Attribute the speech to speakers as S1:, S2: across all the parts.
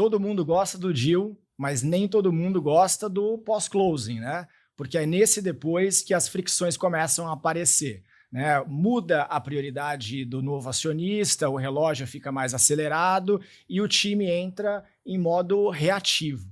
S1: todo mundo gosta do deal, mas nem todo mundo gosta do pós-closing, né? Porque é nesse depois que as fricções começam a aparecer, né? Muda a prioridade do novo acionista, o relógio fica mais acelerado e o time entra em modo reativo.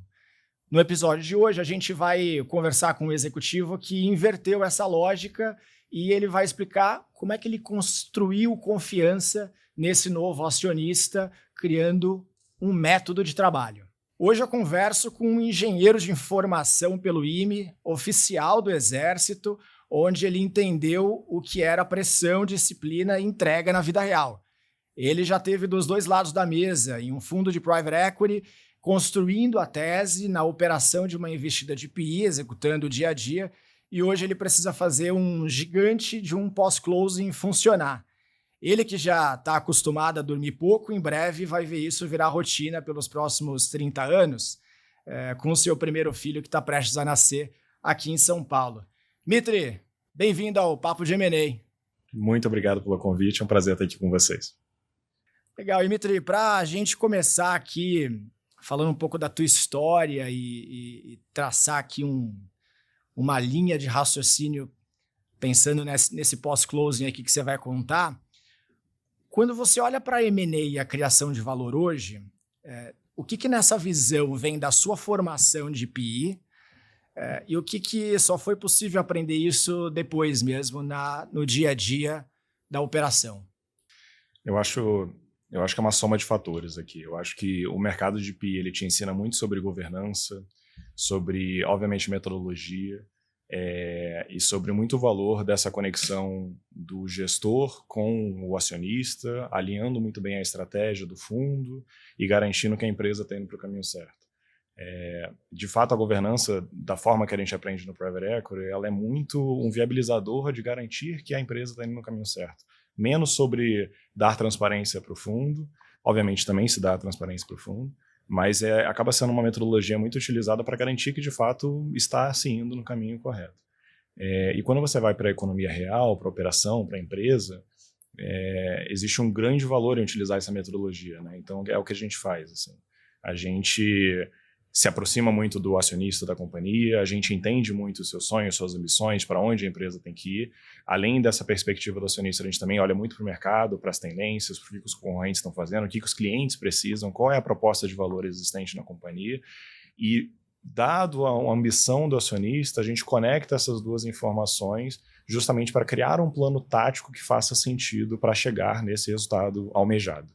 S1: No episódio de hoje, a gente vai conversar com um executivo que inverteu essa lógica e ele vai explicar como é que ele construiu confiança nesse novo acionista, criando um método de trabalho. Hoje eu converso com um engenheiro de informação pelo IME, oficial do Exército, onde ele entendeu o que era pressão, disciplina e entrega na vida real. Ele já teve dos dois lados da mesa, em um fundo de private equity, construindo a tese na operação de uma investida de PI, executando o dia a dia, e hoje ele precisa fazer um gigante de um pós-closing funcionar. Ele que já está acostumado a dormir pouco, em breve vai ver isso virar rotina pelos próximos 30 anos, com o seu primeiro filho que está prestes a nascer aqui em São Paulo. Mitri, bem-vindo ao Papo de M&A.
S2: Muito obrigado pelo convite, é um prazer estar aqui com vocês.
S1: Legal, e Mitri, para a gente começar aqui falando um pouco da tua história e traçar aqui uma linha de raciocínio pensando nesse pós-closing aqui que você vai contar, quando você olha para a M&A e a criação de valor hoje, o que nessa visão vem da sua formação de PI e o que só foi possível aprender isso depois mesmo, no dia a dia da operação?
S2: Eu acho que é uma soma de fatores aqui. Eu acho que o mercado de PI ele te ensina muito sobre governança, sobre, obviamente, metodologia, e sobre muito o valor dessa conexão do gestor com o acionista, alinhando muito bem a estratégia do fundo e garantindo que a empresa está indo para o caminho certo. De fato, a governança, da forma que a gente aprende no Private Equity, ela é muito um viabilizador de garantir que a empresa está indo no caminho certo. Menos sobre dar transparência para o fundo, obviamente também se dá transparência para o fundo, mas acaba sendo uma metodologia muito utilizada para garantir que de fato está se indo no caminho correto. E quando você vai para a economia real, para a operação, para a empresa, existe um grande valor em utilizar essa metodologia, né? Então é o que a gente faz. Assim. A gente se aproxima muito do acionista da companhia, a gente entende muito os seus sonhos, suas ambições, para onde a empresa tem que ir. Além dessa perspectiva do acionista, a gente também olha muito para o mercado, para as tendências, para o que os concorrentes estão fazendo, o que os clientes precisam, qual é a proposta de valor existente na companhia. E, dado a ambição do acionista, a gente conecta essas duas informações justamente para criar um plano tático que faça sentido para chegar nesse resultado almejado.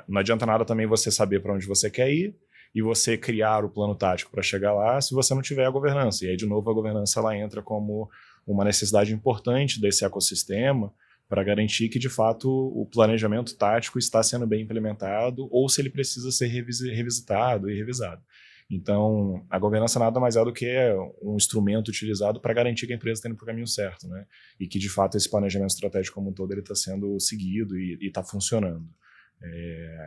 S2: Não adianta nada também você saber para onde você quer ir, e você criar o plano tático para chegar lá se você não tiver a governança. E aí, de novo, a governança ela entra como uma necessidade importante desse ecossistema para garantir que, de fato, o planejamento tático está sendo bem implementado ou se ele precisa ser revisitado e revisado. Então, a governança nada mais é do que um instrumento utilizado para garantir que a empresa está indo para o caminho certo, né? E que, de fato, esse planejamento estratégico como um todo está sendo seguido e está funcionando.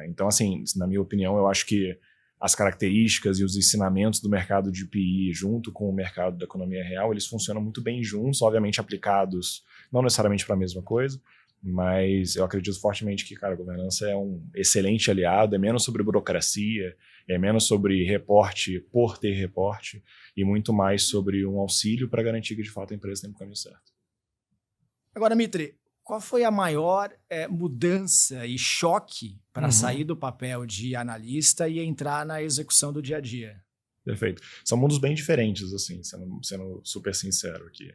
S2: Então, assim, na minha opinião, eu acho que as características e os ensinamentos do mercado de PI junto com o mercado da economia real, eles funcionam muito bem juntos, obviamente aplicados não necessariamente para a mesma coisa, mas eu acredito fortemente que, cara, a governança é um excelente aliado, é menos sobre burocracia, é menos sobre reporte por ter reporte e muito mais sobre um auxílio para garantir que, de fato, a empresa tem o caminho certo.
S1: Agora, Mitri, qual foi a maior mudança e choque para sair do papel de analista e entrar na execução do dia a dia?
S2: Perfeito. São mundos bem diferentes, assim, sendo super sincero aqui.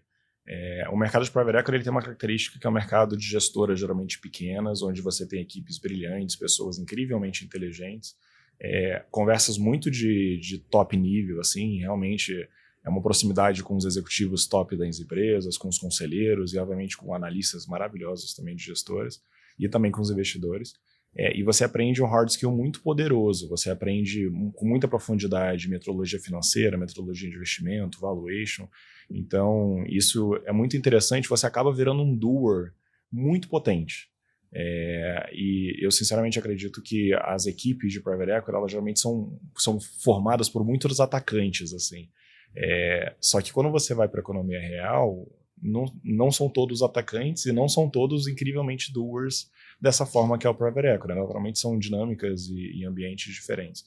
S2: O mercado de private equity ele tem uma característica que é um mercado de gestoras geralmente pequenas, onde você tem equipes brilhantes, pessoas incrivelmente inteligentes, conversas muito de top nível, assim, realmente é uma proximidade com os executivos top das empresas, com os conselheiros e, obviamente, com analistas maravilhosos também de gestores e também com os investidores. E você aprende um hard skill muito poderoso, você aprende com muita profundidade metodologia financeira, metodologia de investimento, valuation. Então, isso é muito interessante, você acaba virando um doer muito potente. E eu sinceramente acredito que as equipes de private equity, elas geralmente são formadas por muitos atacantes, assim. Só que quando você vai para a economia real, não são todos atacantes e não são todos incrivelmente doers dessa forma que é o private equity, né? Naturalmente são dinâmicas e ambientes diferentes.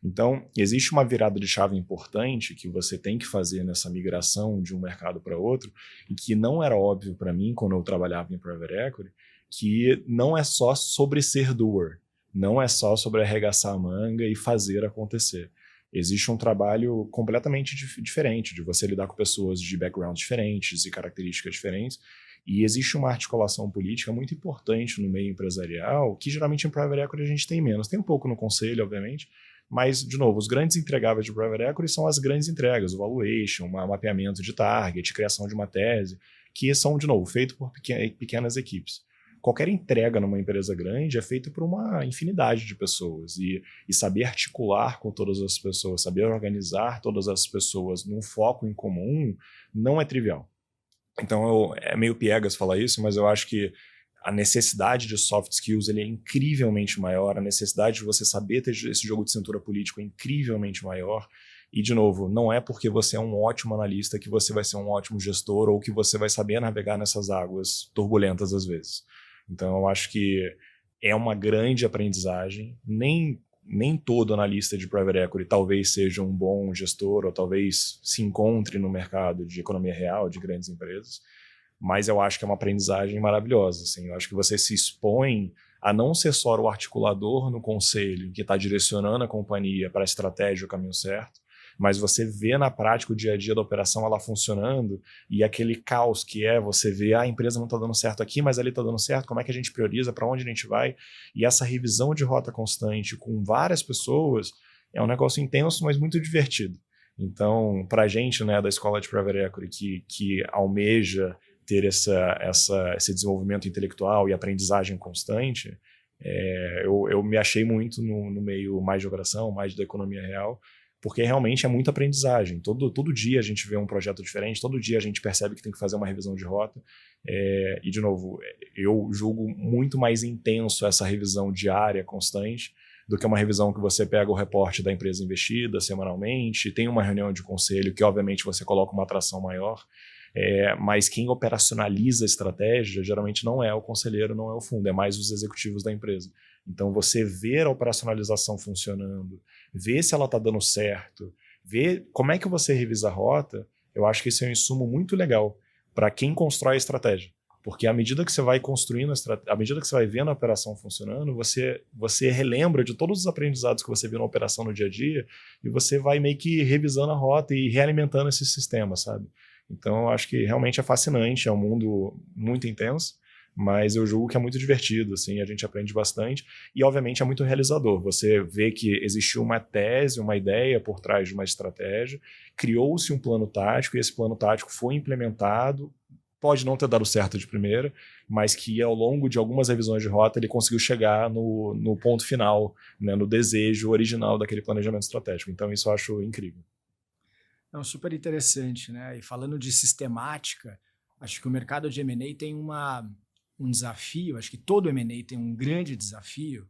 S2: Então, existe uma virada de chave importante que você tem que fazer nessa migração de um mercado para outro e que não era óbvio para mim quando eu trabalhava em private equity, que não é só sobre ser doer, não é só sobre arregaçar a manga e fazer acontecer. Existe um trabalho completamente diferente de você lidar com pessoas de backgrounds diferentes e características diferentes. E existe uma articulação política muito importante no meio empresarial, que geralmente em private equity a gente tem menos. Tem um pouco no conselho, obviamente, mas, de novo, os grandes entregáveis de private equity são as grandes entregas, o valuation, mapeamento de target, criação de uma tese, que são, de novo, feitos por pequenas equipes. Qualquer entrega numa empresa grande é feita por uma infinidade de pessoas e saber articular com todas as pessoas, saber organizar todas as pessoas num foco em comum não é trivial. Então, é meio piegas falar isso, mas eu acho que a necessidade de soft skills ele é incrivelmente maior, a necessidade de você saber ter esse jogo de cintura político é incrivelmente maior. E, de novo, não é porque você é um ótimo analista que você vai ser um ótimo gestor ou que você vai saber navegar nessas águas turbulentas às vezes. Então, eu acho que é uma grande aprendizagem. Nem todo analista de private equity talvez seja um bom gestor ou talvez se encontre no mercado de economia real, de grandes empresas. Mas eu acho que é uma aprendizagem maravilhosa. Assim. Eu acho que você se expõe a não ser só o articulador no conselho que está direcionando a companhia para a estratégia e o caminho certo, mas você vê na prática o dia a dia da operação ela funcionando e aquele caos que é você vê a empresa não está dando certo aqui, mas ali está dando certo, como é que a gente prioriza, para onde a gente vai, e essa revisão de rota constante com várias pessoas é um negócio intenso, mas muito divertido. Então, para a gente, né, da escola de Private Equity que almeja ter esse desenvolvimento intelectual e aprendizagem constante, eu me achei muito no meio mais de operação, mais da economia real, porque realmente é muita aprendizagem. Todo dia a gente vê um projeto diferente, todo dia a gente percebe que tem que fazer uma revisão de rota. E, de novo, eu julgo muito mais intenso essa revisão diária, constante, do que uma revisão que você pega o reporte da empresa investida semanalmente, tem uma reunião de conselho que, obviamente, você coloca uma atração maior, mas quem operacionaliza a estratégia geralmente não é o conselheiro, não é o fundo, é mais os executivos da empresa. Então, você ver a operacionalização funcionando, ver se ela está dando certo, ver como é que você revisa a rota, eu acho que isso é um insumo muito legal para quem constrói a estratégia. Porque à medida que você vai construindo, à medida que você vai vendo a operação funcionando, você relembra de todos os aprendizados que você viu na operação no dia a dia e você vai meio que revisando a rota e realimentando esse sistema, sabe? Então, eu acho que realmente é fascinante, é um mundo muito intenso, mas eu julgo que é muito divertido, assim, a gente aprende bastante e, obviamente, é muito realizador. Você vê que existiu uma tese, uma ideia por trás de uma estratégia, criou-se um plano tático e esse plano tático foi implementado, pode não ter dado certo de primeira, mas que ao longo de algumas revisões de rota ele conseguiu chegar no ponto final, né, no desejo original daquele planejamento estratégico. Então, isso eu acho incrível.
S1: Não, super interessante, né? E falando de sistemática, acho que o mercado de M&A tem um desafio, acho que todo M&A tem um grande desafio,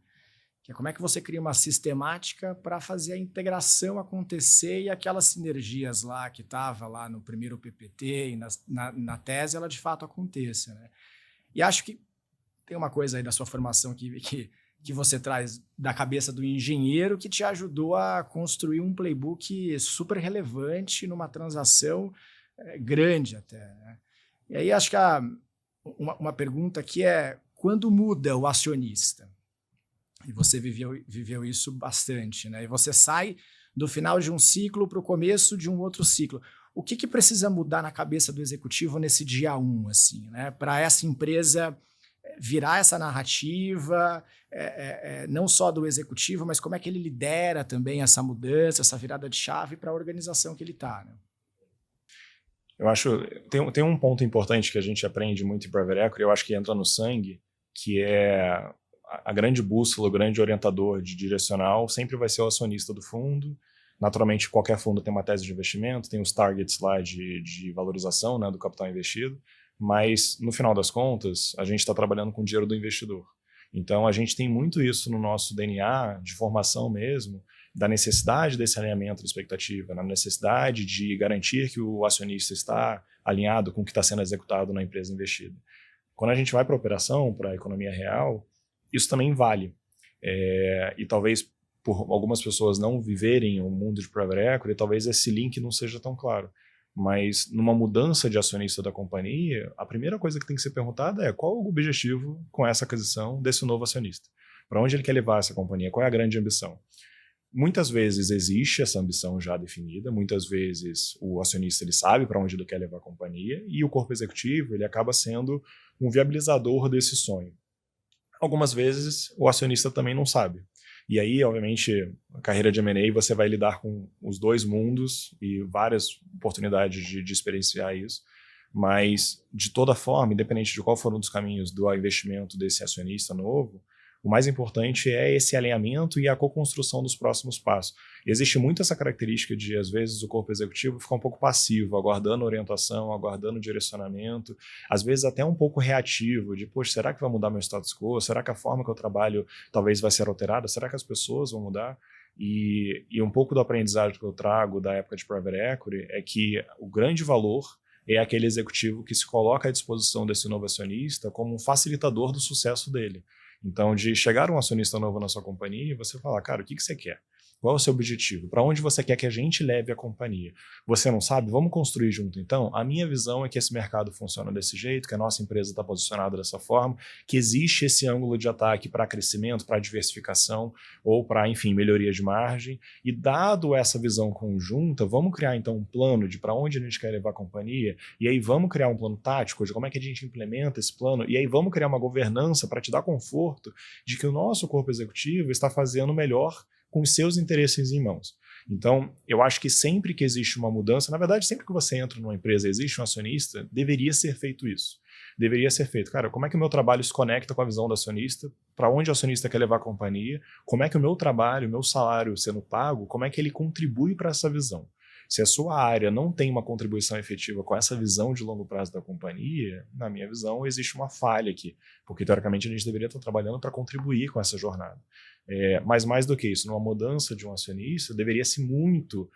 S1: que é como é que você cria uma sistemática para fazer a integração acontecer e aquelas sinergias lá que estava lá no primeiro PPT e na tese, ela de fato aconteça, né? E acho que tem uma coisa aí da sua formação que você traz da cabeça do engenheiro que te ajudou a construir um playbook super relevante numa transação grande até, né? E aí acho que uma pergunta aqui é, quando muda o acionista? E você viveu isso bastante, né? E você sai do final de um ciclo para o começo de um outro ciclo. O que precisa mudar na cabeça do executivo nesse dia 1, assim, né? Para essa empresa virar essa narrativa, não só do executivo, mas como é que ele lidera também essa mudança, essa virada de chave para a organização que ele está, né?
S2: Eu acho, tem um ponto importante que a gente aprende muito em Private Equity, eu acho que entra no sangue, que é a grande bússola, o grande orientador de direcional sempre vai ser o acionista do fundo. Naturalmente, qualquer fundo tem uma tese de investimento, tem os targets lá de valorização, né, do capital investido, mas no final das contas, a gente está trabalhando com o dinheiro do investidor. Então, a gente tem muito isso no nosso DNA, de formação mesmo, da necessidade desse alinhamento de expectativa, na necessidade de garantir que o acionista está alinhado com o que está sendo executado na empresa investida. Quando a gente vai para a operação, para a economia real, isso também vale. E talvez por algumas pessoas não viverem o mundo de private equity, talvez esse link não seja tão claro. Mas numa mudança de acionista da companhia, a primeira coisa que tem que ser perguntada é qual o objetivo com essa aquisição desse novo acionista? Para onde ele quer levar essa companhia? Qual é a grande ambição? Muitas vezes existe essa ambição já definida, muitas vezes o acionista ele sabe para onde ele quer levar a companhia e o corpo executivo ele acaba sendo um viabilizador desse sonho. Algumas vezes o acionista também não sabe. E aí, obviamente, a carreira de M&A você vai lidar com os dois mundos e várias oportunidades de experienciar isso. Mas, de toda forma, independente de qual for um dos caminhos do investimento desse acionista novo, o mais importante é esse alinhamento e a co-construção dos próximos passos. Existe muito essa característica de, às vezes, o corpo executivo ficar um pouco passivo, aguardando orientação, aguardando direcionamento, às vezes até um pouco reativo, de, poxa, será que vai mudar meu status quo? Será que a forma que eu trabalho talvez vai ser alterada? Será que as pessoas vão mudar? E um pouco do aprendizado que eu trago da época de private equity é que o grande valor é aquele executivo que se coloca à disposição desse novo acionista como um facilitador do sucesso dele. Então, de chegar um acionista novo na sua companhia e você falar, cara, o que você quer? Qual é o seu objetivo? Para onde você quer que a gente leve a companhia? Você não sabe? Vamos construir junto, então? A minha visão é que esse mercado funciona desse jeito, que a nossa empresa está posicionada dessa forma, que existe esse ângulo de ataque para crescimento, para diversificação ou para, enfim, melhoria de margem. E dado essa visão conjunta, vamos criar, então, um plano de para onde a gente quer levar a companhia e aí vamos criar um plano tático de como é que a gente implementa esse plano e aí vamos criar uma governança para te dar conforto de que o nosso corpo executivo está fazendo melhor com os seus interesses em mãos. Então, eu acho que sempre que existe uma mudança, na verdade, sempre que você entra numa empresa e existe um acionista, deveria ser feito isso. Deveria ser feito, cara, como é que o meu trabalho se conecta com a visão do acionista? Para onde o acionista quer levar a companhia? Como é que o meu trabalho, o meu salário sendo pago, como é que ele contribui para essa visão? Se a sua área não tem uma contribuição efetiva com essa visão de longo prazo da companhia, na minha visão, existe uma falha aqui, porque teoricamente a gente deveria estar trabalhando para contribuir com essa jornada. Mas mais do que isso, numa mudança de um acionista, deveria-se muito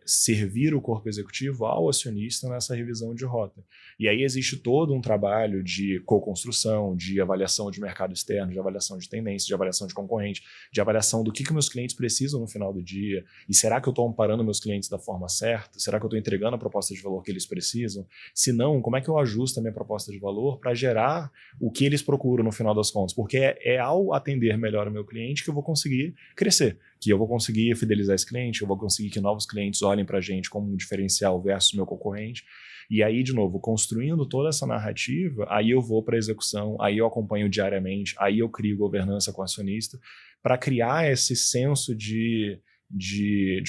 S2: servir o corpo executivo ao acionista nessa revisão de rota. E aí existe todo um trabalho de co-construção, de avaliação de mercado externo, de avaliação de tendência, de avaliação de concorrente, de avaliação do que meus clientes precisam no final do dia, e será que eu estou amparando meus clientes da forma certa? Será que eu estou entregando a proposta de valor que eles precisam? Se não, como é que eu ajusto a minha proposta de valor para gerar o que eles procuram no final das contas? Porque é ao atender melhor o meu cliente que eu vou conseguir crescer, que eu vou conseguir fidelizar esse cliente, eu vou conseguir que novos clientes olhem para a gente como um diferencial versus meu concorrente. E aí, de novo, construindo toda essa narrativa, aí eu vou para a execução, aí eu acompanho diariamente, aí eu crio governança com o acionista, para criar esse senso de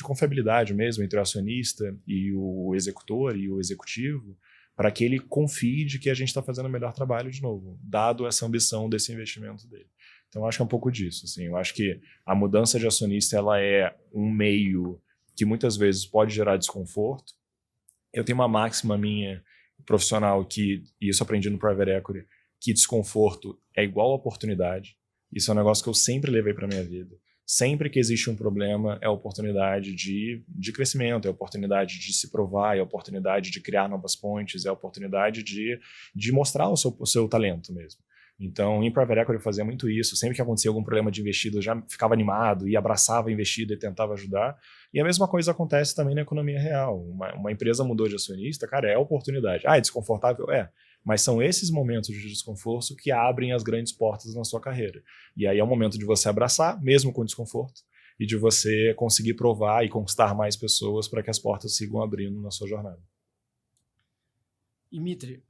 S2: confiabilidade mesmo entre o acionista e o executor e o executivo, para que ele confie de que a gente está fazendo o melhor trabalho de novo, dado essa ambição desse investimento dele. Então, eu acho que é um pouco disso. Assim, eu acho que a mudança de acionista ela é um meio que muitas vezes pode gerar desconforto. Eu tenho uma máxima minha profissional e isso aprendi no Private Equity, que desconforto é igual a oportunidade. Isso é um negócio que eu sempre levei para a minha vida. Sempre que existe um problema, é a oportunidade de crescimento, é a oportunidade de se provar, é a oportunidade de criar novas pontes, é a oportunidade de mostrar o seu talento mesmo. Então, em Private Equity eu fazia muito isso. Sempre que acontecia algum problema de investido, eu já ficava animado e abraçava a investida e tentava ajudar. E a mesma coisa acontece também na economia real. Uma empresa mudou de acionista, cara, é oportunidade. É desconfortável? É. Mas são esses momentos de desconforto que abrem as grandes portas na sua carreira. E aí é o momento de você abraçar, mesmo com desconforto, e de você conseguir provar e conquistar mais pessoas para que as portas sigam abrindo na sua jornada.
S1: E Mitri,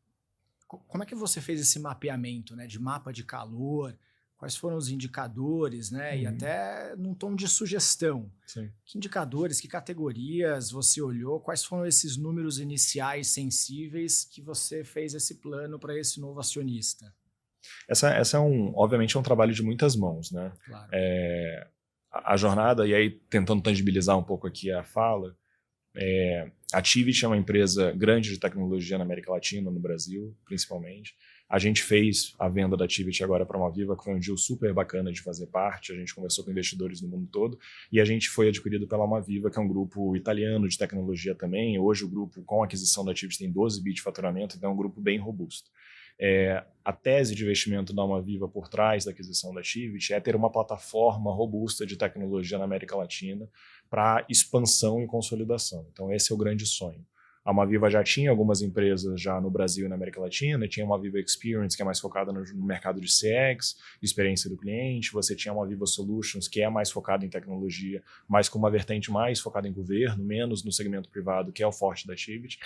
S1: como é que você fez esse mapeamento, né, de mapa de calor? Quais foram os indicadores, né? E até num tom de sugestão.
S2: Sim.
S1: Que indicadores, que categorias você olhou? Quais foram esses números iniciais sensíveis que você fez esse plano para esse novo acionista?
S2: Essa obviamente é um trabalho de muitas mãos, né?
S1: Claro.
S2: A jornada, e aí tentando tangibilizar um pouco aqui a fala, a Tivit é uma empresa grande de tecnologia na América Latina, no Brasil, principalmente. A gente fez a venda da Tivit agora para a Moviva, que foi um deal super bacana de fazer parte. A gente conversou com investidores do mundo todo e a gente foi adquirido pela Moviva, que é um grupo italiano de tecnologia também. Hoje o grupo, com a aquisição da Tivit, tem 12 bi de faturamento, então é um grupo bem robusto. A tese de investimento da Moviva por trás da aquisição da Tivit é ter uma plataforma robusta de tecnologia na América Latina para expansão e consolidação. Então esse é o grande sonho. A Moviva já tinha algumas empresas já no Brasil e na América Latina, tinha uma Moviva Experience, que é mais focada no mercado de CX, experiência do cliente, você tinha uma Moviva Solutions, que é mais focada em tecnologia, mas com uma vertente mais focada em governo, menos no segmento privado, que é o forte da Tivit.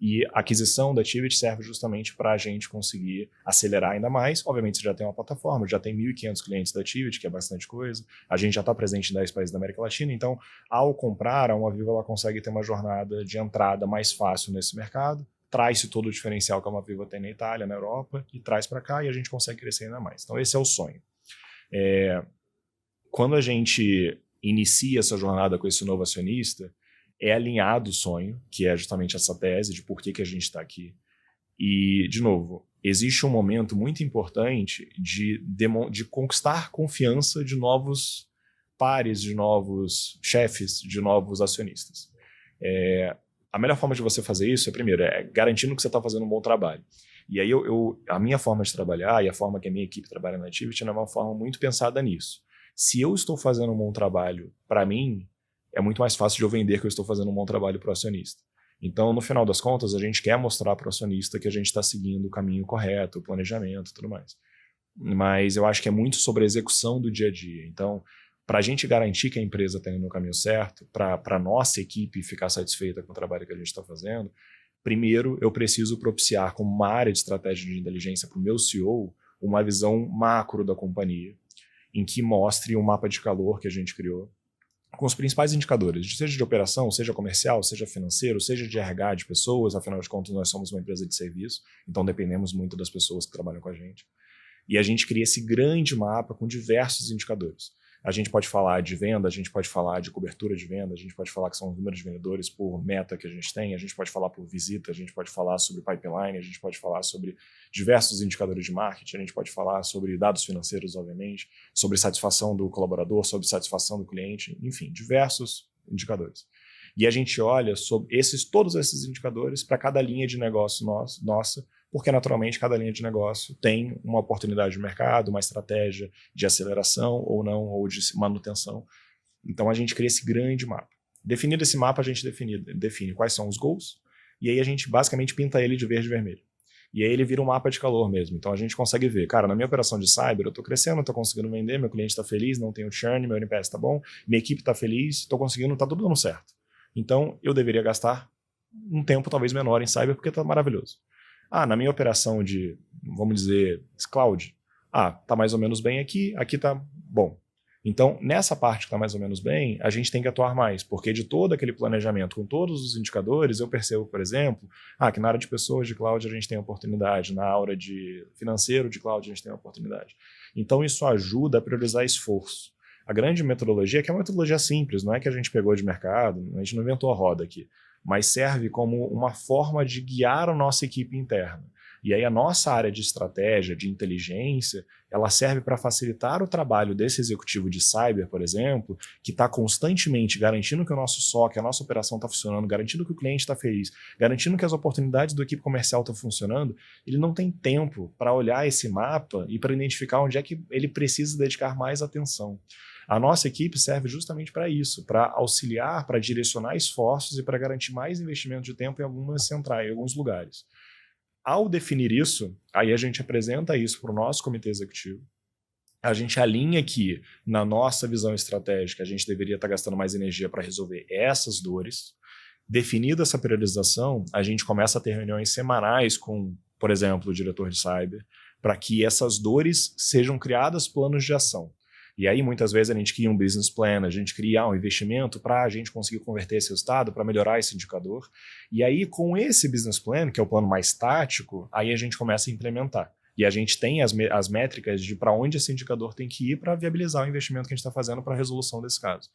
S2: E a aquisição da Tivit serve justamente para a gente conseguir acelerar ainda mais. Obviamente, você já tem uma plataforma, já tem 1.500 clientes da Tivit, que é bastante coisa. A gente já está presente em 10 países da América Latina, então, ao comprar, a Moviva ela consegue ter uma jornada de entrada mais fácil nesse mercado, traz-se todo o diferencial que a Moviva tem na Itália, na Europa, e traz para cá e a gente consegue crescer ainda mais. Então, esse é o sonho. Quando a gente inicia essa jornada com esse novo acionista, é alinhado o sonho, que é justamente essa tese de por que a gente está aqui. E, de novo, existe um momento muito importante de conquistar confiança de novos pares, de novos chefes, de novos acionistas. A melhor forma de você fazer isso primeiro, garantindo que você está fazendo um bom trabalho. E aí a minha forma de trabalhar e a forma que a minha equipe trabalha na Tivit é uma forma muito pensada nisso. Se eu estou fazendo um bom trabalho para mim, é muito mais fácil de eu vender que eu estou fazendo um bom trabalho para o acionista. Então, no final das contas, a gente quer mostrar para o acionista que a gente está seguindo o caminho correto, o planejamento e tudo mais. Mas eu acho que é muito sobre a execução do dia a dia. Então, para a gente garantir que a empresa está indo no caminho certo, para a nossa equipe ficar satisfeita com o trabalho que a gente está fazendo, primeiro eu preciso propiciar como uma área de estratégia de inteligência para o meu CEO uma visão macro da companhia, em que mostre um mapa de calor que a gente criou, com os principais indicadores, seja de operação, seja comercial, seja financeiro, seja de RH de pessoas, afinal de contas nós somos uma empresa de serviço, então dependemos muito das pessoas que trabalham com a gente. E a gente cria esse grande mapa com diversos indicadores. A gente pode falar de venda, a gente pode falar de cobertura de venda, a gente pode falar que são os números de vendedores por meta que a gente tem, a gente pode falar por visita, a gente pode falar sobre pipeline, a gente pode falar sobre diversos indicadores de marketing, a gente pode falar sobre dados financeiros, obviamente, sobre satisfação do colaborador, sobre satisfação do cliente, enfim, diversos indicadores. E a gente olha sobre todos esses indicadores para cada linha de negócio nossa, porque naturalmente cada linha de negócio tem uma oportunidade de mercado, uma estratégia de aceleração ou não, ou de manutenção. Então a gente cria esse grande mapa. Definido esse mapa, a gente define quais são os goals, e aí a gente basicamente pinta ele de verde e vermelho. E aí ele vira um mapa de calor mesmo. Então a gente consegue ver, cara, na minha operação de cyber eu estou crescendo, estou conseguindo vender, meu cliente está feliz, não tenho churn, meu NPS está bom, minha equipe está feliz, estou conseguindo, está tudo dando certo. Então eu deveria gastar um tempo talvez menor em cyber porque está maravilhoso. Na minha operação de, vamos dizer, cloud, tá mais ou menos bem aqui tá bom. Então, nessa parte que está mais ou menos bem, a gente tem que atuar mais, porque de todo aquele planejamento, com todos os indicadores, eu percebo, por exemplo, que na área de pessoas de cloud a gente tem oportunidade, na área de financeiro de cloud a gente tem oportunidade. Então, isso ajuda a priorizar esforço. A grande metodologia, que é uma metodologia simples, não é que a gente pegou de mercado, a gente não inventou a roda aqui, mas serve como uma forma de guiar a nossa equipe interna. E aí a nossa área de estratégia, de inteligência, ela serve para facilitar o trabalho desse executivo de cyber, por exemplo, que está constantemente garantindo que o nosso SOC, a nossa operação está funcionando, garantindo que o cliente está feliz, garantindo que as oportunidades do equipe comercial estão funcionando. Ele não tem tempo para olhar esse mapa e para identificar onde é que ele precisa dedicar mais atenção. A nossa equipe serve justamente para isso, para auxiliar, para direcionar esforços e para garantir mais investimento de tempo em algumas centrais, em alguns lugares. Ao definir isso, aí a gente apresenta isso para o nosso comitê executivo, a gente alinha que, na nossa visão estratégica, a gente deveria estar gastando mais energia para resolver essas dores. Definida essa priorização, a gente começa a ter reuniões semanais com, por exemplo, o diretor de cyber, para que essas dores sejam criadas planos de ação. E aí, muitas vezes, a gente cria um business plan, a gente cria um investimento para a gente conseguir converter esse resultado, para melhorar esse indicador. E aí, com esse business plan, que é o plano mais tático, aí a gente começa a implementar. E a gente tem as métricas de para onde esse indicador tem que ir para viabilizar o investimento que a gente está fazendo para a resolução desse caso.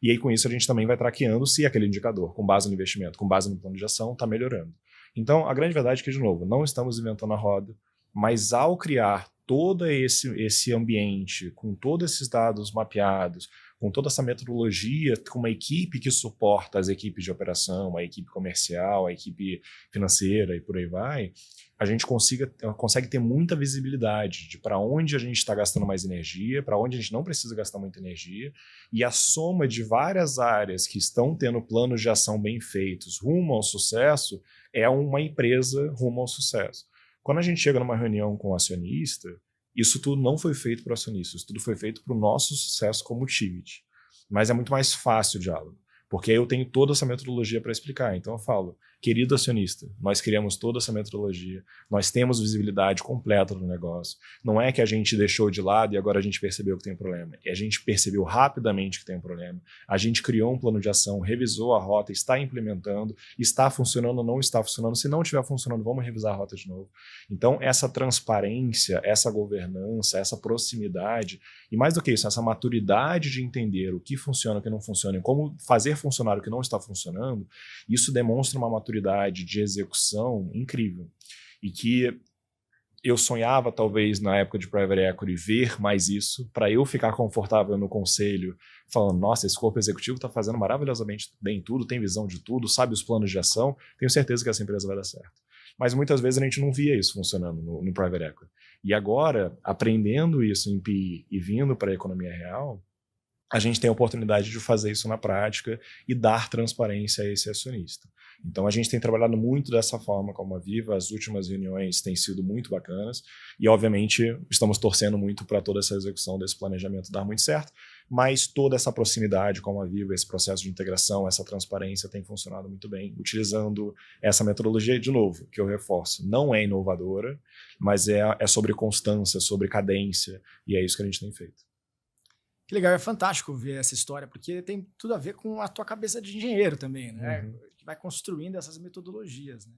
S2: E aí, com isso, a gente também vai traqueando se aquele indicador, com base no investimento, com base no plano de ação, está melhorando. Então, a grande verdade é que, de novo, não estamos inventando a roda. Mas ao criar todo esse ambiente, com todos esses dados mapeados, com toda essa metodologia, com uma equipe que suporta as equipes de operação, a equipe comercial, a equipe financeira e por aí vai, a gente consegue ter muita visibilidade de para onde a gente está gastando mais energia, para onde a gente não precisa gastar muita energia, e a soma de várias áreas que estão tendo planos de ação bem feitos rumo ao sucesso é uma empresa rumo ao sucesso. Quando a gente chega numa reunião com o acionista, isso tudo não foi feito para o acionista, isso tudo foi feito para o nosso sucesso como Tivit. Mas é muito mais fácil o diálogo, porque aí eu tenho toda essa metodologia para explicar. Então eu falo, querido acionista, nós criamos toda essa metodologia, nós temos visibilidade completa do negócio. Não é que a gente deixou de lado e agora a gente percebeu que tem um problema. A gente percebeu rapidamente que tem um problema. A gente criou um plano de ação, revisou a rota, está implementando, está funcionando ou não está funcionando. Se não estiver funcionando, vamos revisar a rota de novo. Então essa transparência, essa governança, essa proximidade, e mais do que isso, essa maturidade de entender o que funciona, o que não funciona e como fazer funcionar o que não está funcionando, isso demonstra uma maturidade de execução incrível. E que eu sonhava, talvez, na época de Private Equity, ver mais isso, para eu ficar confortável no conselho, falando, nossa, esse corpo executivo está fazendo maravilhosamente bem tudo, tem visão de tudo, sabe os planos de ação, tenho certeza que essa empresa vai dar certo. Mas muitas vezes a gente não via isso funcionando no Private Equity. E agora, aprendendo isso em PI e vindo para a economia real, a gente tem a oportunidade de fazer isso na prática e dar transparência a esse acionista. Então a gente tem trabalhado muito dessa forma com a Viva, as últimas reuniões têm sido muito bacanas e obviamente estamos torcendo muito para toda essa execução desse planejamento dar muito certo, mas toda essa proximidade com a Viva, esse processo de integração, essa transparência tem funcionado muito bem, utilizando essa metodologia, de novo, que eu reforço, não é inovadora, mas é sobre constância, sobre cadência, e é isso que a gente tem feito.
S1: Que legal, é fantástico ver essa história, porque tem tudo a ver com a tua cabeça de engenheiro também, né?
S2: Uhum.
S1: Que vai construindo essas metodologias, né?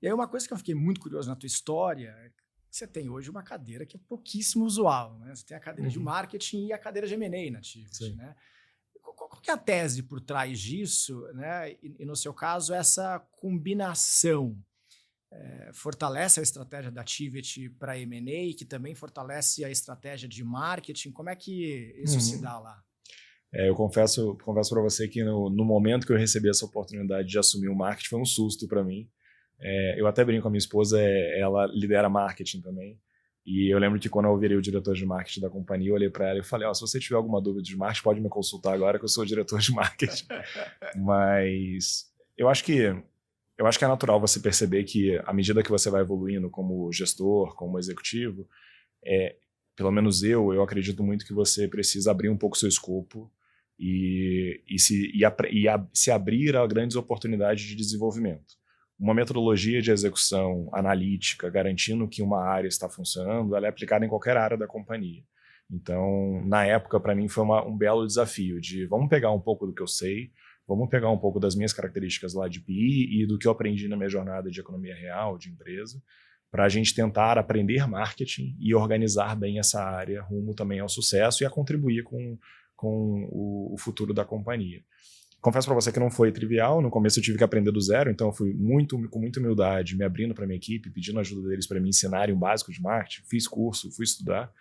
S1: E aí uma coisa que eu fiquei muito curioso na tua história é que você tem hoje uma cadeira que é pouquíssimo usual, né? Você tem a cadeira de marketing e a cadeira de M&A na Tivit, né? Qual que é a tese por trás disso, né? E no seu caso, essa combinação fortalece a estratégia da Tivit para M&A, que também fortalece a estratégia de marketing. Como é que isso se dá lá?
S2: Eu confesso para você que no momento que eu recebi essa oportunidade de assumir o marketing, foi um susto para mim. Eu até brinco com a minha esposa, ela lidera marketing também. E eu lembro que quando eu virei o diretor de marketing da companhia, eu olhei para ela e falei, se você tiver alguma dúvida de marketing, pode me consultar agora que eu sou o diretor de marketing. Mas eu acho que é natural você perceber que, à medida que você vai evoluindo como gestor, como executivo, pelo menos eu acredito muito que você precisa abrir um pouco o seu escopo e se abrir a grandes oportunidades de desenvolvimento. Uma metodologia de execução analítica, garantindo que uma área está funcionando, ela é aplicada em qualquer área da companhia. Então, na época, para mim, foi um belo desafio de vamos pegar um pouco do que eu sei, vamos pegar um pouco das minhas características lá de PI e do que eu aprendi na minha jornada de economia real, de empresa, para a gente tentar aprender marketing e organizar bem essa área rumo também ao sucesso e a contribuir com o futuro da companhia. Confesso para você que não foi trivial, no começo eu tive que aprender do zero, então eu fui com muita humildade, me abrindo para minha equipe, pedindo ajuda deles para me ensinarem o básico de marketing, fiz curso, fui estudar,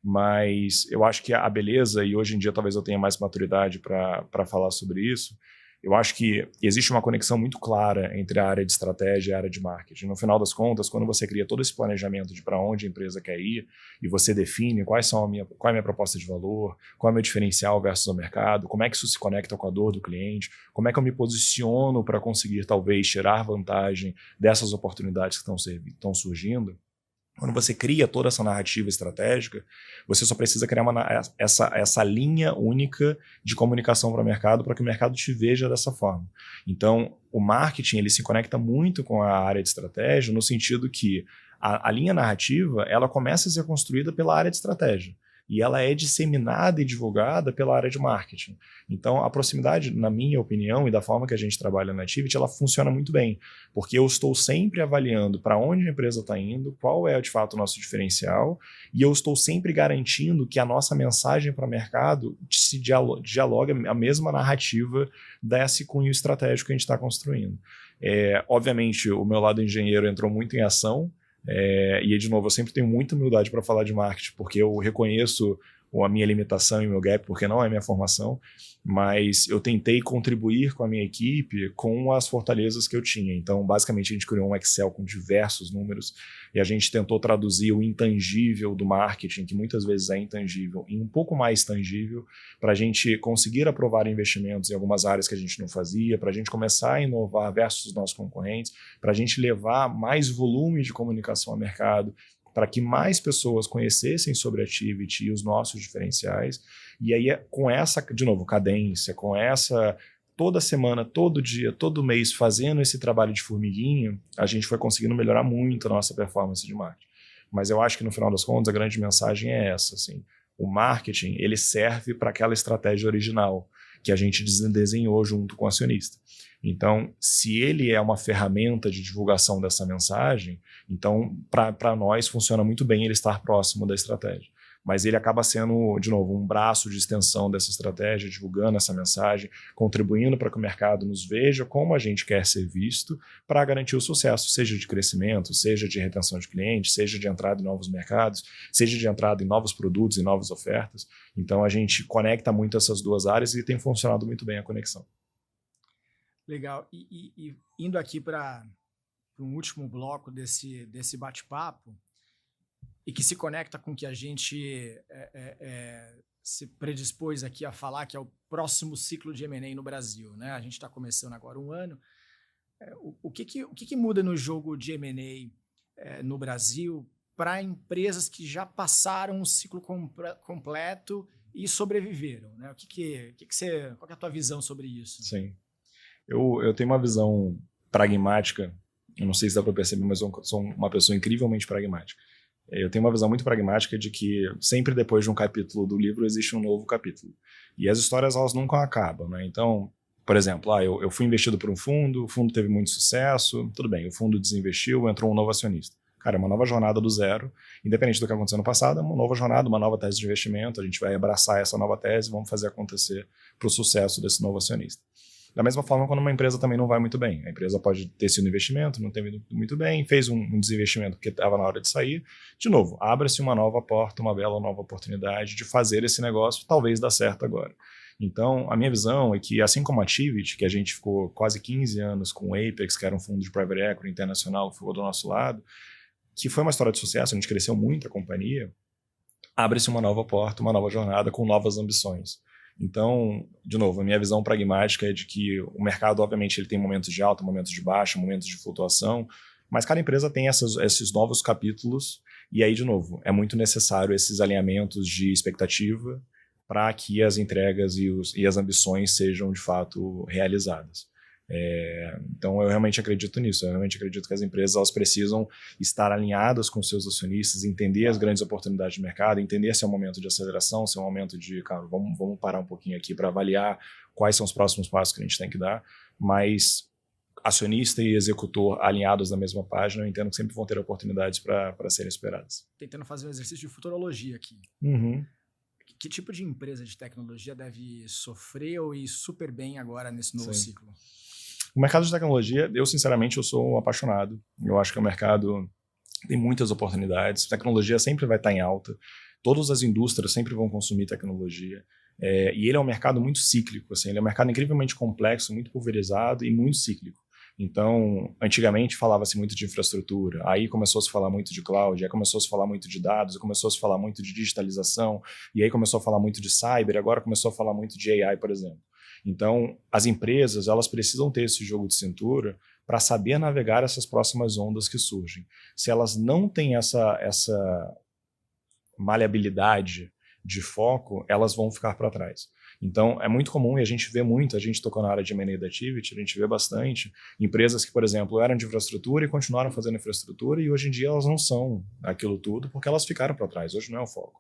S2: mas eu acho que a beleza, e hoje em dia talvez eu tenha mais maturidade para falar sobre isso, eu acho que existe uma conexão muito clara entre a área de estratégia e a área de marketing. No final das contas, quando você cria todo esse planejamento de para onde a empresa quer ir e você define qual é a minha proposta de valor, qual é o meu diferencial versus o mercado, como é que isso se conecta com a dor do cliente, como é que eu me posiciono para conseguir talvez tirar vantagem dessas oportunidades que estão surgindo. Quando você cria toda essa narrativa estratégica, você só precisa criar essa linha única de comunicação para o mercado para que o mercado te veja dessa forma. Então, o marketing ele se conecta muito com a área de estratégia no sentido que a linha narrativa ela começa a ser construída pela área de estratégia. E ela é disseminada e divulgada pela área de marketing. Então, a proximidade, na minha opinião, e da forma que a gente trabalha na Tivit, ela funciona muito bem, porque eu estou sempre avaliando para onde a empresa está indo, qual é, de fato, o nosso diferencial, e eu estou sempre garantindo que a nossa mensagem para o mercado se dialoga a mesma narrativa desse cunho estratégico que a gente está construindo. Obviamente, o meu lado engenheiro entrou muito em ação, E aí, de novo, eu sempre tenho muita humildade para falar de marketing, porque eu reconheço a minha limitação e o meu gap, porque não é minha formação, mas eu tentei contribuir com a minha equipe com as fortalezas que eu tinha. Então, basicamente, a gente criou um Excel com diversos números e a gente tentou traduzir o intangível do marketing, que muitas vezes é intangível, em um pouco mais tangível, para a gente conseguir aprovar investimentos em algumas áreas que a gente não fazia, para a gente começar a inovar versus os nossos concorrentes, para a gente levar mais volume de comunicação ao mercado, para que mais pessoas conhecessem sobre a Tivity e os nossos diferenciais. E aí, com essa, de novo, cadência, com essa toda semana, todo dia, todo mês, fazendo esse trabalho de formiguinha, a gente foi conseguindo melhorar muito a nossa performance de marketing. Mas eu acho que, no final das contas, a grande mensagem é essa, assim, o marketing, ele serve para aquela estratégia original que a gente desenhou junto com o acionista. Então, se ele é uma ferramenta de divulgação dessa mensagem, então, para nós, funciona muito bem ele estar próximo da estratégia. Mas ele acaba sendo, de novo, um braço de extensão dessa estratégia, divulgando essa mensagem, contribuindo para que o mercado nos veja como a gente quer ser visto, para garantir o sucesso, seja de crescimento, seja de retenção de clientes, seja de entrada em novos mercados, seja de entrada em novos produtos e novas ofertas. Então, a gente conecta muito essas duas áreas e tem funcionado muito bem a conexão.
S1: Legal. E indo aqui para um último bloco desse bate-papo, e que se conecta com o que a gente se predispôs aqui a falar, que é o próximo ciclo de M&A no Brasil, né? A gente está começando agora um ano. O que muda no jogo de M&A no Brasil para empresas que já passaram um ciclo completo e sobreviveram, né? Qual que é a tua visão sobre isso?
S2: Sim. Eu tenho uma visão pragmática, eu não sei se dá para perceber, mas eu sou uma pessoa incrivelmente pragmática. Eu tenho uma visão muito pragmática de que sempre depois de um capítulo do livro existe um novo capítulo. E as histórias, elas nunca acabam, né? Então, por exemplo, eu fui investido por um fundo, o fundo teve muito sucesso, tudo bem, o fundo desinvestiu, entrou um novo acionista. Cara, é uma nova jornada do zero, independente do que aconteceu no passado, é uma nova jornada, uma nova tese de investimento, a gente vai abraçar essa nova tese e vamos fazer acontecer para o sucesso desse novo acionista. Da mesma forma, quando uma empresa também não vai muito bem. A empresa pode ter sido um investimento, não teve muito bem, fez um desinvestimento porque estava na hora de sair. De novo, abre-se uma nova porta, uma bela nova oportunidade de fazer esse negócio, talvez dar certo agora. Então, a minha visão é que, assim como a Tivity, que a gente ficou quase 15 anos com o Apex, que era um fundo de private equity internacional que ficou do nosso lado, que foi uma história de sucesso, a gente cresceu muito a companhia, abre-se uma nova porta, uma nova jornada com novas ambições. Então, de novo, a minha visão pragmática é de que o mercado, obviamente, ele tem momentos de alta, momentos de baixa, momentos de flutuação, mas cada empresa tem esses novos capítulos e aí, de novo, é muito necessário esses alinhamentos de expectativa para que as entregas e as ambições sejam, de fato, realizadas. Então, eu realmente acredito nisso. Eu realmente acredito que as empresas, elas precisam estar alinhadas com seus acionistas, entender as grandes oportunidades de mercado, entender se é um momento de aceleração, se é um momento de, cara, vamos parar um pouquinho aqui para avaliar quais são os próximos passos que a gente tem que dar, mas acionista e executor alinhados na mesma página, eu entendo que sempre vão ter oportunidades para serem esperadas.
S1: Tentando fazer um exercício de futurologia aqui.
S2: Uhum.
S1: Que tipo de empresa de tecnologia deve sofrer ou ir super bem agora nesse novo ciclo?
S2: O mercado de tecnologia, eu sinceramente, eu sou um apaixonado. Eu acho que o mercado tem muitas oportunidades. A tecnologia sempre vai estar em alta. Todas as indústrias sempre vão consumir tecnologia. E ele é um mercado muito cíclico. Assim, ele é um mercado incrivelmente complexo, muito pulverizado e muito cíclico. Então, antigamente falava-se muito de infraestrutura, aí começou a se falar muito de cloud, aí começou a se falar muito de dados, aí começou a se falar muito de digitalização, e aí começou a falar muito de cyber, agora começou a falar muito de AI, por exemplo. Então, as empresas, elas precisam ter esse jogo de cintura para saber navegar essas próximas ondas que surgem. Se elas não têm essa maleabilidade de foco, elas vão ficar para trás. Então, é muito comum, e a gente vê muito, a gente tocou na área de M&A da Tivity, a gente vê bastante empresas que, por exemplo, eram de infraestrutura e continuaram fazendo infraestrutura, e hoje em dia elas não são aquilo tudo, porque elas ficaram para trás, hoje não é o foco.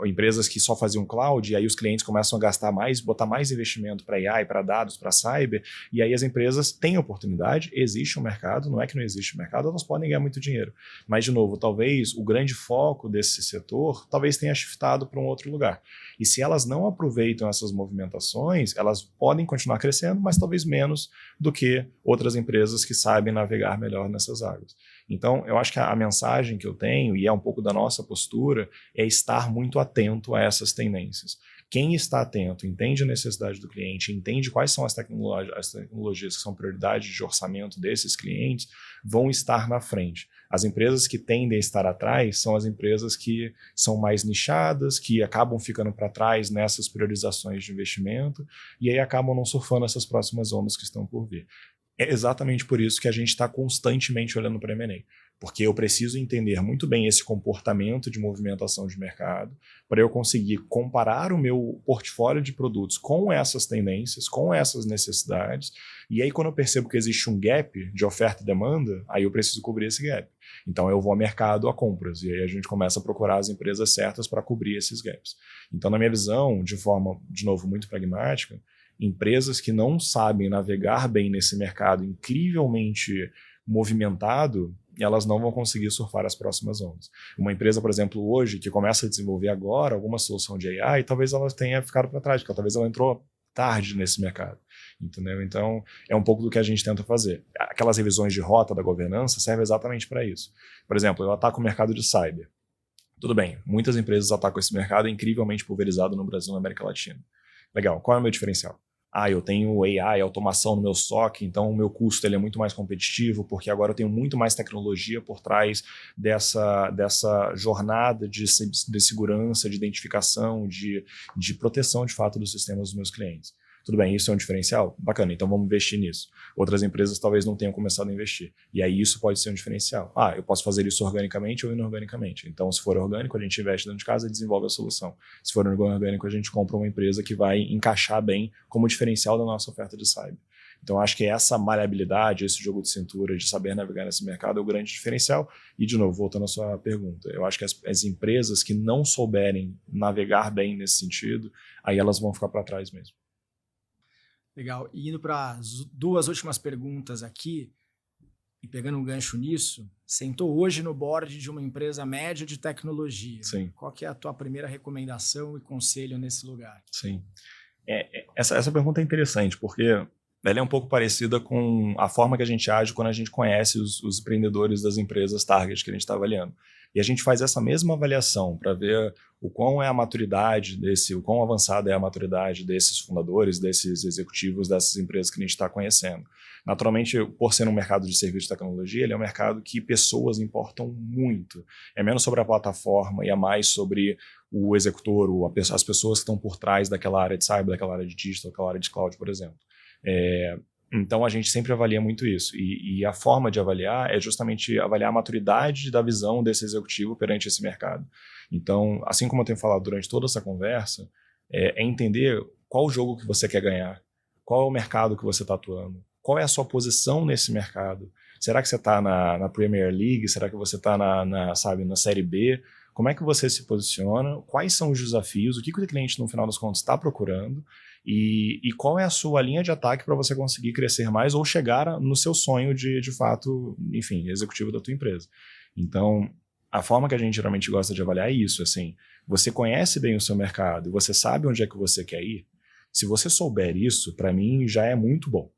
S2: Empresas que só faziam cloud, e aí os clientes começam a gastar mais, botar mais investimento para AI, para dados, para cyber, e aí as empresas têm oportunidade, existe um mercado, não é que não existe um mercado, elas podem ganhar muito dinheiro. Mas, de novo, talvez o grande foco desse setor talvez tenha shiftado para um outro lugar. E se elas não aproveitam essas movimentações, elas podem continuar crescendo, mas talvez menos do que outras empresas que sabem navegar melhor nessas águas. Então, eu acho que a mensagem que eu tenho, e é um pouco da nossa postura, é estar muito atento a essas tendências. Quem está atento, entende a necessidade do cliente, entende quais são as tecnologias que são prioridade de orçamento desses clientes, vão estar na frente. As empresas que tendem a estar atrás são as empresas que são mais nichadas, que acabam ficando para trás nessas priorizações de investimento e aí acabam não surfando essas próximas ondas que estão por vir. É exatamente por isso que a gente está constantemente olhando para M&A, porque eu preciso entender muito bem esse comportamento de movimentação de mercado para eu conseguir comparar o meu portfólio de produtos com essas tendências, com essas necessidades, e aí quando eu percebo que existe um gap de oferta e demanda, aí eu preciso cobrir esse gap. Então eu vou ao mercado a compras, e aí a gente começa a procurar as empresas certas para cobrir esses gaps. Então, na minha visão, de forma, de novo, muito pragmática, empresas que não sabem navegar bem nesse mercado incrivelmente movimentado, elas não vão conseguir surfar as próximas ondas. Uma empresa, por exemplo, hoje, que começa a desenvolver agora alguma solução de AI, talvez ela tenha ficado para trás, porque talvez ela entrou tarde nesse mercado, entendeu? Então, é um pouco do que a gente tenta fazer. Aquelas revisões de rota da governança servem exatamente para isso. Por exemplo, eu ataco o mercado de cyber. Tudo bem, muitas empresas atacam esse mercado, é incrivelmente pulverizado no Brasil e na América Latina. Legal, qual é o meu diferencial? Eu tenho AI, automação no meu SOC, então o meu custo ele é muito mais competitivo, porque agora eu tenho muito mais tecnologia por trás dessa jornada de segurança, de identificação, de proteção de fato dos sistemas dos meus clientes. Tudo bem, isso é um diferencial? Bacana, então vamos investir nisso. Outras empresas talvez não tenham começado a investir. E aí isso pode ser um diferencial. Eu posso fazer isso organicamente ou inorganicamente. Então, se for orgânico, a gente investe dentro de casa e desenvolve a solução. Se for inorgânico, a gente compra uma empresa que vai encaixar bem como diferencial da nossa oferta de cyber. Então, acho que essa maleabilidade, esse jogo de cintura, de saber navegar nesse mercado é o grande diferencial. E, de novo, voltando à sua pergunta, eu acho que as empresas que não souberem navegar bem nesse sentido, aí elas vão ficar para trás mesmo.
S1: Legal. E indo para as duas últimas perguntas aqui, e pegando um gancho nisso, sentou hoje no board de uma empresa média de tecnologia.
S2: Sim.
S1: Qual que é a tua primeira recomendação e conselho nesse lugar?
S2: Sim. Essa pergunta é interessante, porque ela é um pouco parecida com a forma que a gente age quando a gente conhece os empreendedores das empresas target que a gente está avaliando. E a gente faz essa mesma avaliação para ver o quão é a maturidade o quão avançada é a maturidade desses fundadores, desses executivos, dessas empresas que a gente está conhecendo. Naturalmente, por ser um mercado de serviço de tecnologia, ele é um mercado que pessoas importam muito. É menos sobre a plataforma e é mais sobre o executor, as pessoas que estão por trás daquela área de cyber, daquela área de digital, daquela área de cloud, por exemplo. Então, a gente sempre avalia muito isso. E a forma de avaliar é justamente avaliar a maturidade da visão desse executivo perante esse mercado. Então, assim como eu tenho falado durante toda essa conversa, é entender qual o jogo que você quer ganhar, qual é o mercado que você está atuando, qual é a sua posição nesse mercado. Será que você está na Premier League? Será que você está na Série B? Como é que você se posiciona? Quais são os desafios? O que o cliente, no final das contas, está procurando? E qual é a sua linha de ataque para você conseguir crescer mais ou chegar no seu sonho de fato, enfim, executivo da tua empresa. Então, a forma que a gente geralmente gosta de avaliar é isso, assim, você conhece bem o seu mercado e você sabe onde é que você quer ir? Se você souber isso, para mim já é muito bom,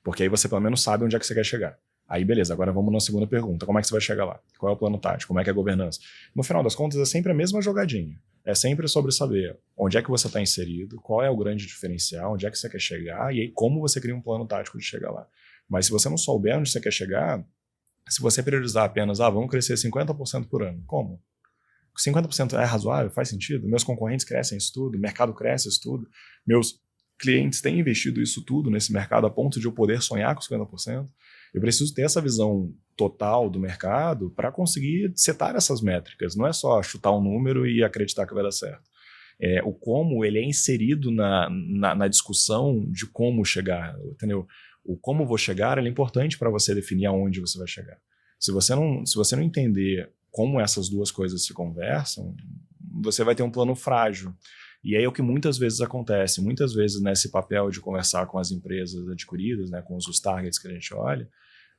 S2: porque aí você pelo menos sabe onde é que você quer chegar. Aí, beleza, agora vamos na segunda pergunta. Como é que você vai chegar lá? Qual é o plano tático? Como é que é a governança? No final das contas, é sempre a mesma jogadinha. É sempre sobre saber onde é que você está inserido, qual é o grande diferencial, onde é que você quer chegar, e aí como você cria um plano tático de chegar lá. Mas se você não souber onde você quer chegar, se você priorizar apenas, vamos crescer 50% por ano, como? 50% é razoável? Faz sentido? Meus concorrentes crescem isso tudo, o mercado cresce isso tudo, meus clientes têm investido isso tudo nesse mercado a ponto de eu poder sonhar com 50%. Eu preciso ter essa visão total do mercado para conseguir setar essas métricas. Não é só chutar um número e acreditar que vai dar certo. O como ele é inserido na discussão de como chegar, entendeu? O como vou chegar é importante para você definir aonde você vai chegar. Se você não entender como essas duas coisas se conversam, você vai ter um plano frágil. E aí é o que muitas vezes acontece. Muitas vezes nesse papel de conversar com as empresas adquiridas, né, com os targets que a gente olha,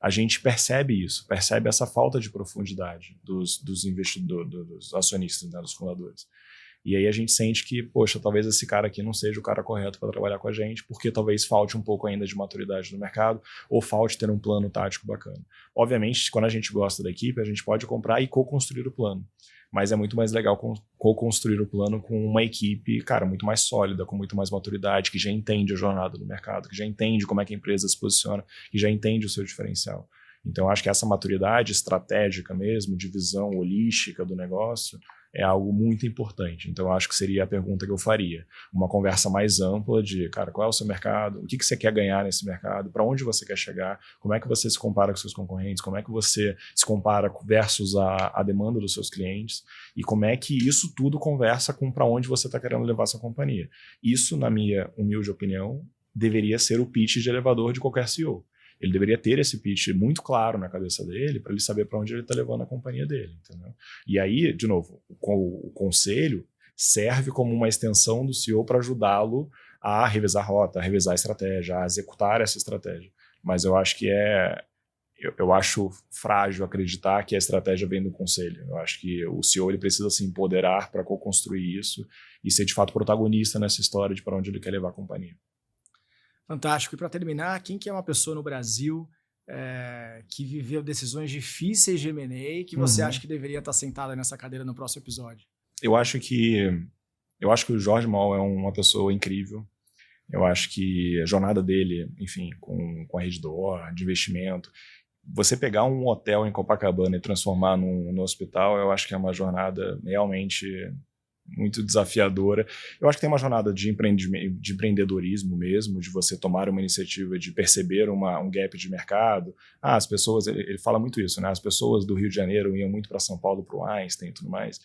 S2: a gente percebe isso, percebe essa falta de profundidade dos investidores, dos acionistas, né, dos fundadores. E aí a gente sente que, poxa, talvez esse cara aqui não seja o cara correto para trabalhar com a gente, porque talvez falte um pouco ainda de maturidade no mercado, ou falte ter um plano tático bacana. Obviamente, quando a gente gosta da equipe, a gente pode comprar e co-construir o plano. Mas é muito mais legal co-construir o plano com uma equipe, cara, muito mais sólida, com muito mais maturidade, que já entende a jornada do mercado, que já entende como é que a empresa se posiciona, que já entende o seu diferencial. Então, acho que essa maturidade estratégica mesmo, de visão holística do negócio, é algo muito importante. Então, acho que seria a pergunta que eu faria. Uma conversa mais ampla de, cara, qual é o seu mercado? O que você quer ganhar nesse mercado? Para onde você quer chegar? Como é que você se compara com seus concorrentes? Como é que você se compara versus a demanda dos seus clientes? E como é que isso tudo conversa com para onde você está querendo levar sua companhia? Isso, na minha humilde opinião, deveria ser o pitch de elevador de qualquer CEO. Ele deveria ter esse pitch muito claro na cabeça dele para ele saber para onde ele está levando a companhia dele, entendeu? E aí, de novo, o conselho serve como uma extensão do CEO para ajudá-lo a revisar a rota, a revisar a estratégia, a executar essa estratégia. Mas eu acho que eu acho frágil acreditar que a estratégia vem do conselho. Eu acho que o CEO ele precisa se empoderar para co-construir isso e ser de fato protagonista nessa história de para onde ele quer levar a companhia.
S1: Fantástico. E para terminar, quem que é uma pessoa no Brasil que viveu decisões difíceis de M&A que você acha que deveria estar sentada nessa cadeira no próximo episódio?
S2: Eu acho que o Jorge Mal é uma pessoa incrível. Eu acho que a jornada dele, enfim, com a Rede D'Or, de investimento, você pegar um hotel em Copacabana e transformar num hospital, eu acho que é uma jornada realmente muito desafiadora. Eu acho que tem uma jornada de empreendedorismo mesmo, de você tomar uma iniciativa, de perceber um gap de mercado. As pessoas, ele fala muito isso, né? As pessoas do Rio de Janeiro iam muito para São Paulo, para o Einstein e tudo mais.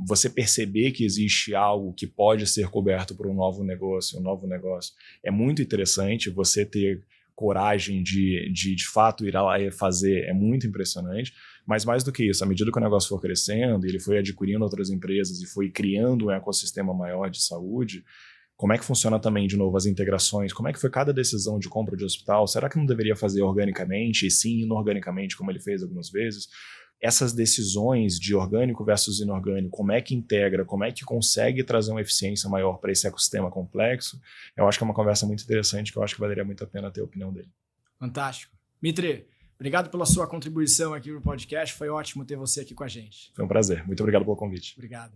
S2: Você perceber que existe algo que pode ser coberto por um novo negócio é muito interessante. Você ter coragem de fato ir lá e fazer é muito impressionante. Mas mais do que isso, à medida que o negócio for crescendo, ele foi adquirindo outras empresas e foi criando um ecossistema maior de saúde, como é que funciona também, de novo, as integrações? Como é que foi cada decisão de compra de hospital? Será que não deveria fazer organicamente e sim inorganicamente, como ele fez algumas vezes? Essas decisões de orgânico versus inorgânico, como é que integra, como é que consegue trazer uma eficiência maior para esse ecossistema complexo? Eu acho que é uma conversa muito interessante, que eu acho que valeria muito a pena ter a opinião dele.
S1: Fantástico. Mitre, obrigado pela sua contribuição aqui no podcast. Foi ótimo ter você aqui com a gente.
S2: Foi um prazer. Muito obrigado pelo convite.
S1: Obrigado.